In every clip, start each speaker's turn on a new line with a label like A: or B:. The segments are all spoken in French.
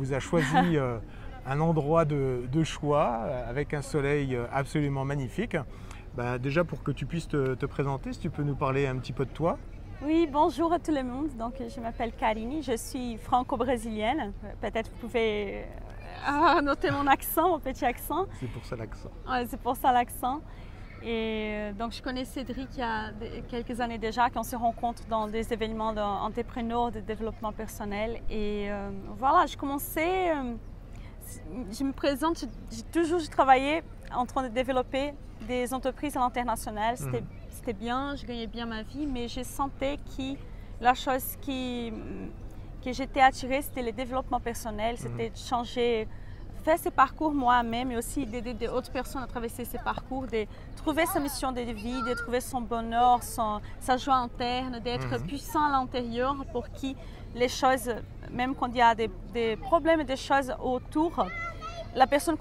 A: nous as choisi un endroit de choix avec un soleil absolument magnifique. Déjà pour que tu puisses te présenter, si tu peux nous parler un petit peu de toi.
B: Oui, bonjour à tout le monde. Donc, je m'appelle Karine, je suis franco-brésilienne. Peut-être vous pouvez noter mon accent, mon petit accent.
A: C'est pour ça l'accent.
B: Ouais, c'est pour ça l'accent. Et donc, je connais Cédric il y a quelques années déjà, qu'on se rencontre dans des événements d'entrepreneurs, de développement personnel. Et voilà, je commençais, je me présente, j'ai toujours travaillé en train de développer des entreprises à l'international. C'était bien, je gagnais bien ma vie, mais je sentais que la chose que j'étais attirée, c'était le développement personnel, c'était de changer, faire ce parcours moi-même, mais aussi d'aider d'autres personnes à traverser ces parcours, de trouver sa mission de vie, de trouver son bonheur, sa joie interne, d'être puissant à l'intérieur pour que les choses, même quand il y a des problèmes et des choses autour, la personne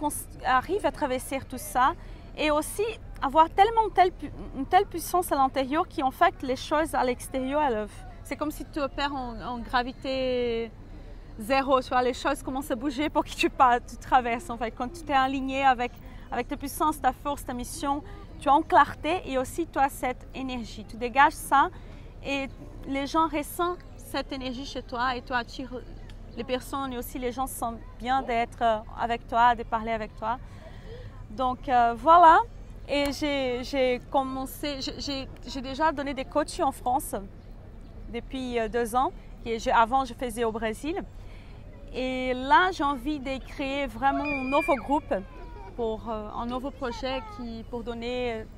B: arrive à traverser tout ça et aussi avoir une telle puissance à l'intérieur qu'en fait les choses à l'extérieur, c'est comme si tu opères en gravité zéro, tu vois, les choses commencent à bouger pour que tu traverses. En fait, quand tu es aligné avec ta puissance, ta force, ta mission, tu es en clarté et aussi tu as cette énergie. Tu dégages ça et les gens ressentent cette énergie chez toi et tu attires les personnes et aussi les gens se sentent bien d'être avec toi, de parler avec toi. Donc voilà. Et j'ai commencé, j'ai déjà donné des coachings en France depuis 2 ans. Avant, je faisais au Brésil. Et là, j'ai envie de créer vraiment un nouveau groupe, un nouveau projet pour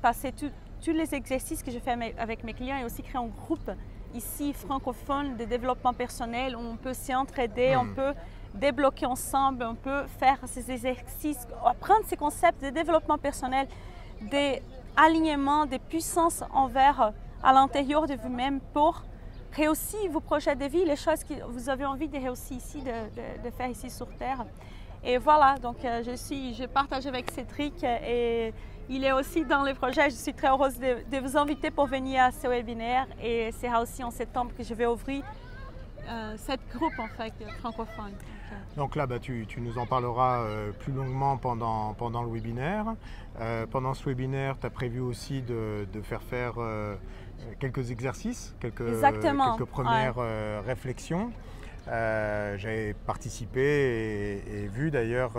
B: passer tous les exercices que je fais avec mes clients et aussi créer un groupe ici francophone de développement personnel où on peut s'entraider, on peut débloquer ensemble, on peut faire ces exercices, apprendre ces concepts de développement personnel, des alignements, des puissances à l'intérieur de vous-même pour réussir vos projets de vie, les choses que vous avez envie de réussir ici, de faire ici sur Terre. Et voilà, donc je partage avec Cédric et il est aussi dans le projet. Je suis très heureuse de vous inviter pour venir à ce webinaire et c'est aussi en septembre que je vais ouvrir cette groupe en fait francophone.
A: Donc là, tu nous en parleras plus longuement pendant le webinaire. Pendant ce webinaire, tu as prévu aussi de faire quelques exercices, quelques premières réflexions. J'ai participé et vu d'ailleurs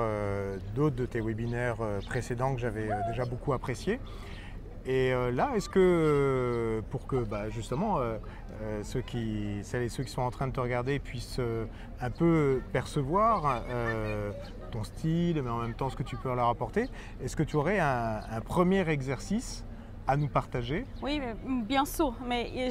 A: d'autres de tes webinaires précédents que j'avais déjà beaucoup appréciés. Et là, est-ce que pour que justement celles et ceux qui sont en train de te regarder puissent un peu percevoir ton style, mais en même temps ce que tu peux leur apporter, est-ce que tu aurais un premier exercice à nous partager?
B: Oui, bien sûr, mais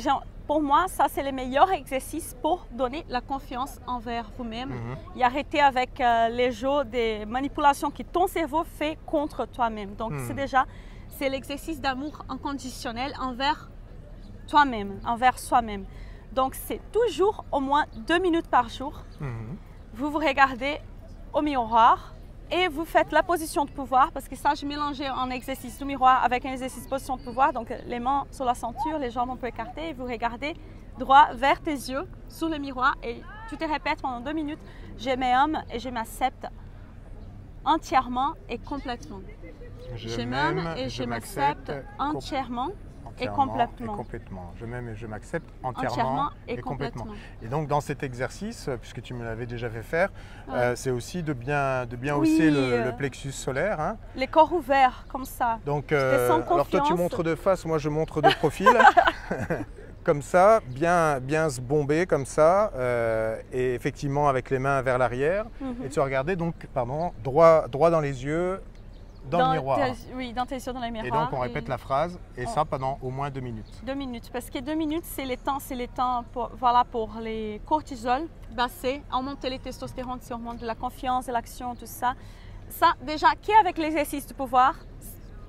B: pour moi, ça c'est le meilleur exercice pour donner la confiance envers vous-même et arrêter avec les jeux de manipulation que ton cerveau fait contre toi-même. Donc c'est l'exercice d'amour inconditionnel envers toi-même, envers soi-même. Donc c'est toujours au moins 2 minutes par jour. Vous vous regardez au miroir et vous faites la position de pouvoir, parce que ça, je mélangeais un exercice du miroir avec un exercice de position de pouvoir. Donc les mains sur la ceinture, les jambes un peu écartées et vous regardez droit vers tes yeux sur le miroir et tu te répètes pendant 2 minutes, je m'aime et je m'accepte entièrement et complètement. Je m'aime et je m'accepte entièrement et complètement.
A: Je m'aime et je m'accepte entièrement et complètement. Et donc dans cet exercice, puisque tu me l'avais déjà fait faire, c'est aussi de bien hausser le plexus solaire. Hein.
B: Les corps ouverts comme ça.
A: Donc, alors toi tu montres de face, moi je montre de profil. Comme ça, bien se bomber comme ça, et effectivement avec les mains vers l'arrière. Et tu regardais donc, droit dans les yeux, dans le miroir.
B: Oui, dans tes yeux, dans le miroir.
A: Et donc on répète la phrase, et ça pendant au moins 2 minutes.
B: 2 minutes, parce que 2 minutes, c'est les temps pour les cortisol baisser, augmenter les testostérones, c'est hormones de la confiance, de l'action, tout ça. Ça, déjà, qu'avec l'exercice du pouvoir,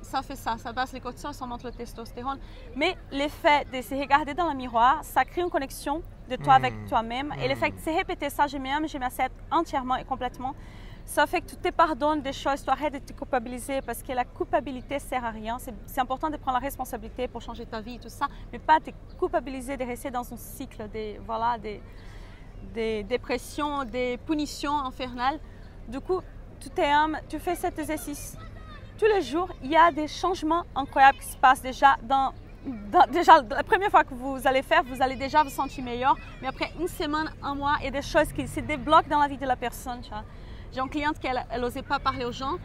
B: ça fait ça baisse les cortisol, ça monte le testostérone. Mais l'effet de se regarder dans le miroir, ça crée une connexion de toi avec toi-même. Et l'effet de se répéter ça, je m'aime, je m'accepte entièrement et complètement, ça fait que tu te pardonnes des choses, tu arrêtes de te culpabiliser parce que la culpabilité ne sert à rien. C'est important de prendre la responsabilité pour changer ta vie et tout ça, mais pas te culpabiliser de rester dans un cycle des dépressions, des punitions infernales. Du coup, tu fais cet exercice tous les jours, il y a des changements incroyables qui se passent déjà déjà, la première fois que vous allez faire, vous allez déjà vous sentir meilleur. Mais après une semaine, un mois, il y a des choses qui se débloquent dans la vie de la personne. J'ai une cliente qui n'osait pas parler aux gens.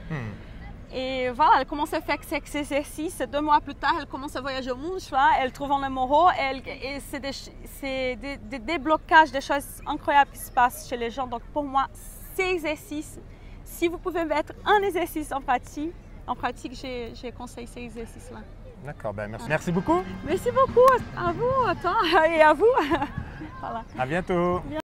B: Et voilà, elle commence à faire cet exercice. 2 mois plus tard, elle commence à voyager au monde. Elle trouve un amoureux. Et c'est des déblocages, des choses incroyables qui se passent chez les gens. Donc pour moi, ces exercices, si vous pouvez mettre un exercice en pratique, j'ai conseillé ces exercices-là.
A: D'accord, ben merci. Merci beaucoup.
B: Merci beaucoup à vous, à toi et à vous. Voilà.
A: À bientôt.